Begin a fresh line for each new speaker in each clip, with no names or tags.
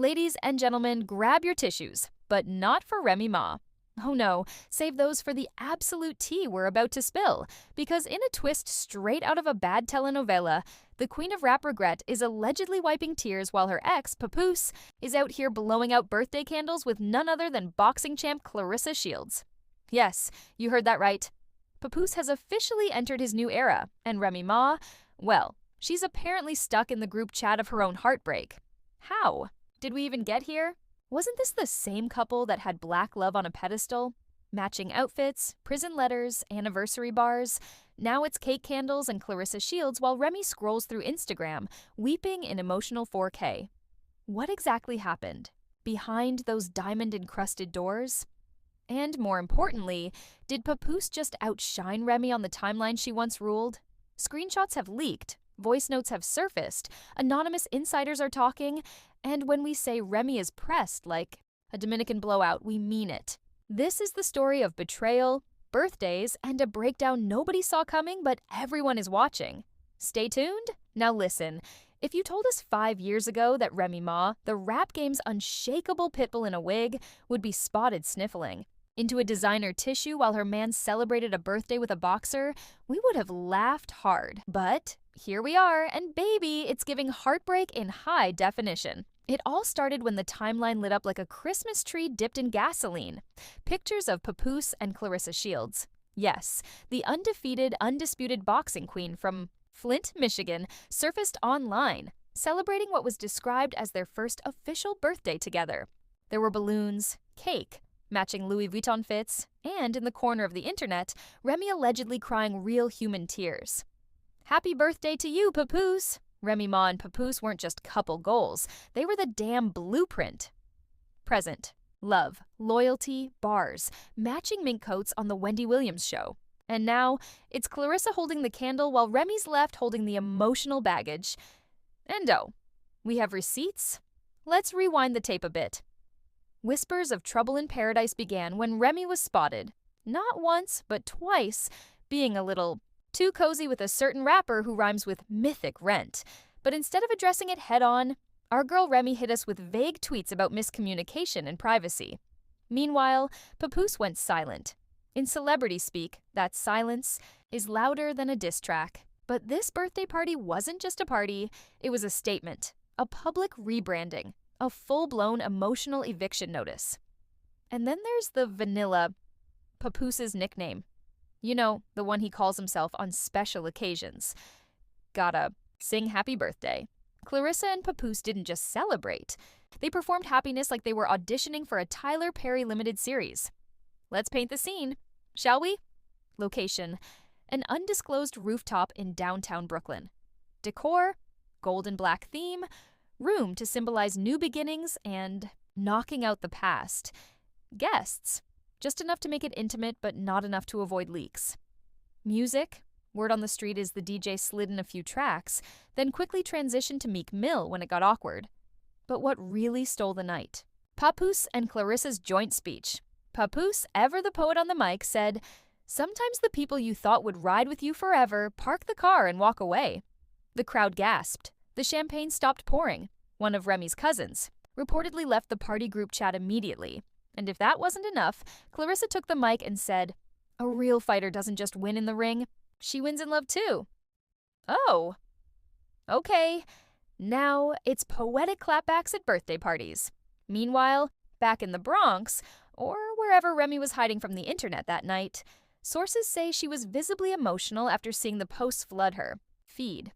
Ladies and gentlemen, grab your tissues, but not for Remy Ma. Oh no, save those for the absolute tea we're about to spill, because in a twist straight out of a bad telenovela, the queen of rap regret is allegedly wiping tears while her ex, Papoose, is out here blowing out birthday candles with none other than boxing champ Claressa Shields. Yes, you heard that right. Papoose has officially entered his new era, and Remy Ma, well, she's apparently stuck in the group chat of her own heartbreak. How? Did we even get here? Wasn't this the same couple that had black love on a pedestal? Matching outfits, prison letters, anniversary bars. Now it's cake candles and Claressa Shields while Remy scrolls through Instagram, weeping in emotional 4K. What exactly happened behind those diamond-encrusted doors? And more importantly, did Papoose just outshine Remy on the timeline she once ruled? Screenshots have leaked, voice notes have surfaced, anonymous insiders are talking, and when we say Remy is pressed like a Dominican blowout, we mean it. This is the story of betrayal, birthdays, and a breakdown nobody saw coming but everyone is watching. Stay tuned? Now listen, if you told us 5 years ago that Remy Ma, the rap game's unshakable pitbull in a wig, would be spotted sniffling into a designer tissue while her man celebrated a birthday with a boxer, we would have laughed hard. But here we are, and baby, it's giving heartbreak in high definition. It all started when the timeline lit up like a Christmas tree dipped in gasoline. Pictures of Papoose and Claressa Shields. Yes, the undefeated, undisputed boxing queen from Flint, Michigan, surfaced online, celebrating what was described as their first official birthday together. There were balloons, cake, matching Louis Vuitton fits, and in the corner of the internet, Remy allegedly crying real human tears. Happy birthday to you, Papoose! Remy Ma and Papoose weren't just couple goals, they were the damn blueprint. Present. Love, loyalty, bars, matching mink coats on the Wendy Williams show. And now, it's Claressa holding the candle while Remy's left holding the emotional baggage. And oh, we have receipts? Let's rewind the tape a bit. Whispers of trouble in paradise began when Remy was spotted, not once, but twice, being a little too cozy with a certain rapper who rhymes with mythic rent. But instead of addressing it head-on, our girl Remy hit us with vague tweets about miscommunication and privacy. Meanwhile, Papoose went silent. In celebrity speak, that silence is louder than a diss track. But this birthday party wasn't just a party, it was a statement, a public rebranding, a full-blown emotional eviction notice. And then there's the vanilla, Papoose's nickname. You know, the one he calls himself on special occasions. Gotta sing happy birthday. Claressa and Papoose didn't just celebrate. They performed happiness like they were auditioning for a Tyler Perry limited series. Let's paint the scene, shall we? Location: an undisclosed rooftop in downtown Brooklyn. Decor: gold and black theme, room to symbolize new beginnings and knocking out the past. Guests: just enough to make it intimate, but not enough to avoid leaks. Music: word on the street is the DJ slid in a few tracks, then quickly transitioned to Meek Mill when it got awkward. But what really stole the night? Papoose and Claressa's joint speech. Papoose, ever the poet on the mic, said, "Sometimes the people you thought would ride with you forever park the car and walk away." The crowd gasped. The champagne stopped pouring. One of Remy's cousins reportedly left the party group chat immediately. And if that wasn't enough, Claressa took the mic and said, "A real fighter doesn't just win in the ring, she wins in love too." Oh. Okay. Now it's poetic clapbacks at birthday parties. Meanwhile, back in the Bronx, or wherever Remy was hiding from the internet that night, sources say she was visibly emotional after seeing the posts flood her feed.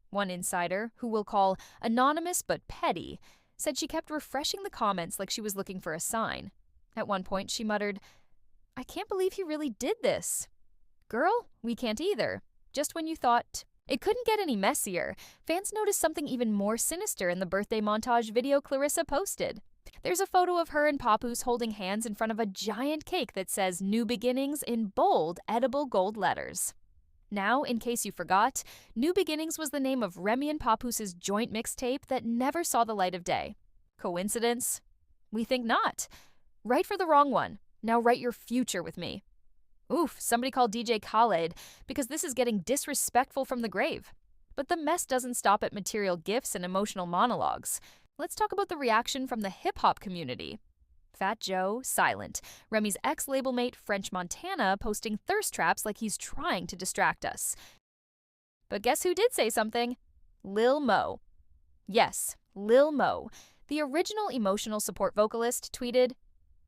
One insider, who we'll call anonymous but petty, said she kept refreshing the comments like she was looking for a sign. At one point, she muttered, "I can't believe he really did this." Girl, we can't either. Just when you thought it couldn't get any messier, fans noticed something even more sinister in the birthday montage video Claressa posted. There's a photo of her and Papoose holding hands in front of a giant cake that says "New Beginnings" in bold, edible gold letters. Now, in case you forgot, New Beginnings was the name of Remy and Papoose's joint mixtape that never saw the light of day. Coincidence? We think not. Write for the wrong one. Now write your future with me. Oof, somebody called DJ Khaled because this is getting disrespectful from the grave. But the mess doesn't stop at material gifts and emotional monologues. Let's talk about the reaction from the hip-hop community. Fat Joe, silent. Remy's ex-label mate, French Montana, posting thirst traps like he's trying to distract us. But guess who did say something? Lil Mo. Yes, Lil Mo, the original emotional support vocalist, tweeted,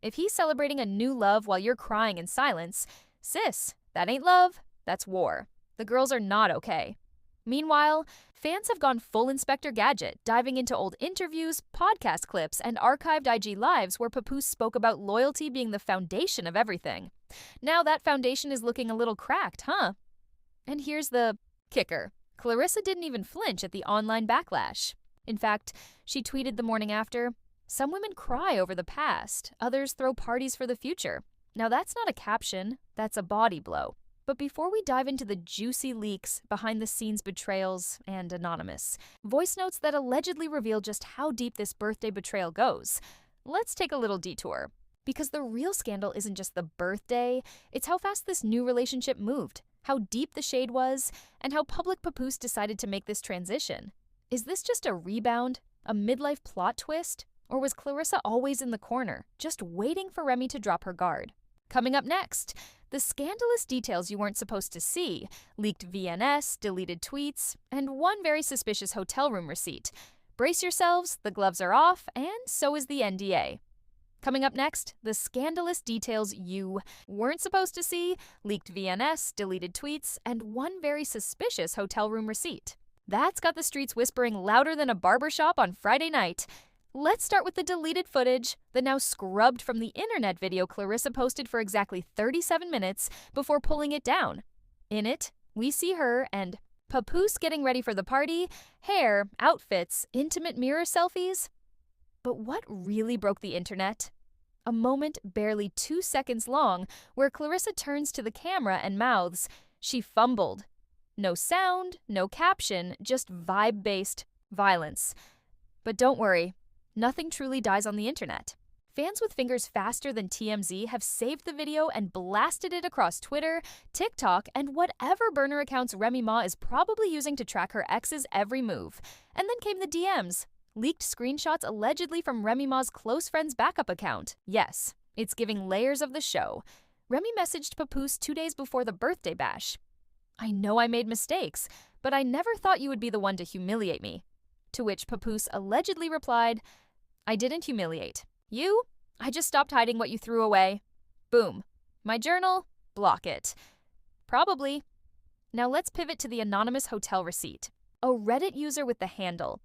"If he's celebrating a new love while you're crying in silence, sis, that ain't love, that's war. The girls are not okay." Meanwhile, fans have gone full Inspector Gadget, diving into old interviews, podcast clips, and archived IG lives where Papoose spoke about loyalty being the foundation of everything. Now that foundation is looking a little cracked, huh? And here's the kicker. Claressa didn't even flinch at the online backlash. In fact, she tweeted the morning after, "Some women cry over the past, others throw parties for the future." Now that's not a caption, that's a body blow. But before we dive into the juicy leaks, behind-the-scenes betrayals, and anonymous voice notes that allegedly reveal just how deep this birthday betrayal goes, let's take a little detour. Because the real scandal isn't just the birthday, it's how fast this new relationship moved, how deep the shade was, and how public Papoose decided to make this transition. Is this just a rebound, a midlife plot twist, or was Claressa always in the corner, just waiting for Remy to drop her guard? Coming up next, the scandalous details you weren't supposed to see, leaked VNS, deleted tweets, and one very suspicious hotel room receipt. Brace yourselves, the gloves are off, and so is the NDA. Coming up next, the scandalous details you weren't supposed to see, leaked VNS, deleted tweets, and one very suspicious hotel room receipt. That's got the streets whispering louder than a barbershop on Friday night. Let's start with the deleted footage, the now scrubbed from the internet video Claressa posted for exactly 37 minutes before pulling it down. In it, we see her and Papoose getting ready for the party, hair, outfits, intimate mirror selfies. But what really broke the internet? A moment barely 2 seconds long where Claressa turns to the camera and mouths, "She fumbled." No sound, no caption, just vibe-based violence. But don't worry. Nothing truly dies on the internet. Fans with fingers faster than TMZ have saved the video and blasted it across Twitter, TikTok, and whatever burner accounts Remy Ma is probably using to track her ex's every move. And then came the DMs. Leaked screenshots allegedly from Remy Ma's close friend's backup account. Yes, it's giving layers of the show. Remy messaged Papoose 2 days before the birthday bash. "I know I made mistakes, but I never thought you would be the one to humiliate me." To which Papoose allegedly replied, "I didn't humiliate. You? I just stopped hiding what you threw away. Boom. My journal? Block it." Probably. Now let's pivot to the anonymous hotel receipt. A Reddit user with the handle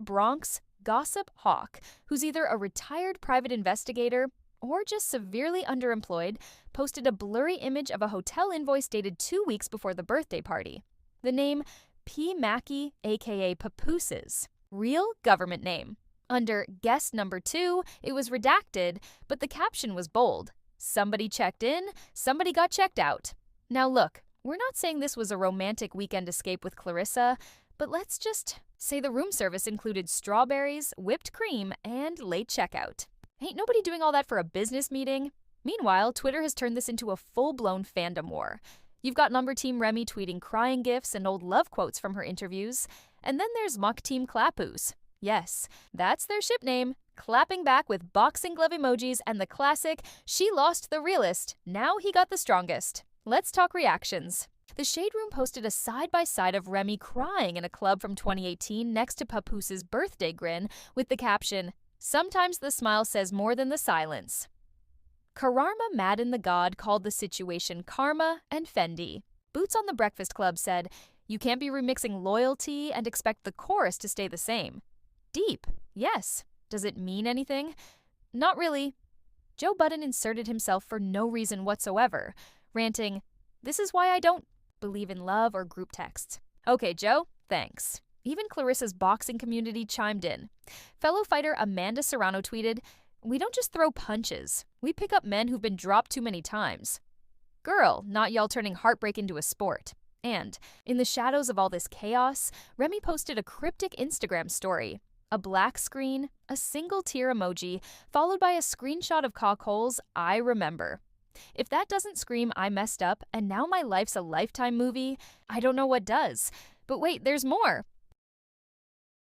@Bronx Gossip Hawk, who's either a retired private investigator or just severely underemployed, posted a blurry image of a hotel invoice dated 2 weeks before the birthday party. The name P. Mackey, aka Papoose's real government name. Under guest number 2, it was redacted, but the caption was bold. "Somebody checked in, somebody got checked out." Now look, we're not saying this was a romantic weekend escape with Claressa, but let's just say the room service included strawberries, whipped cream, and late checkout. Ain't nobody doing all that for a business meeting. Meanwhile, Twitter has turned this into a full-blown fandom war. You've got Number Team Remy tweeting crying gifs and old love quotes from her interviews, and then there's Muck Team Papoose. Yes, that's their ship name, clapping back with boxing glove emojis and the classic, "She lost the realest, now he got the strongest." Let's talk reactions. The Shade Room posted a side-by-side of Remy crying in a club from 2018 next to Papoose's birthday grin with the caption, "Sometimes the smile says more than the silence." Kararma Madden the God called the situation karma and Fendi. Boots on the Breakfast Club said, "You can't be remixing loyalty and expect the chorus to stay the same." Deep, yes. Does it mean anything? Not really. Joe Budden inserted himself for no reason whatsoever, ranting, "This is why I don't believe in love or group texts." Okay, Joe, thanks. Even Claressa's boxing community chimed in. Fellow fighter Amanda Serrano tweeted, "We don't just throw punches. We pick up men who've been dropped too many times." Girl, not y'all turning heartbreak into a sport. And, in the shadows of all this chaos, Remy posted a cryptic Instagram story. A black screen, a single tear emoji, followed by a screenshot of Cockhole's "I remember." If that doesn't scream "I messed up and now my life's a Lifetime movie," I don't know what does. But wait, there's more.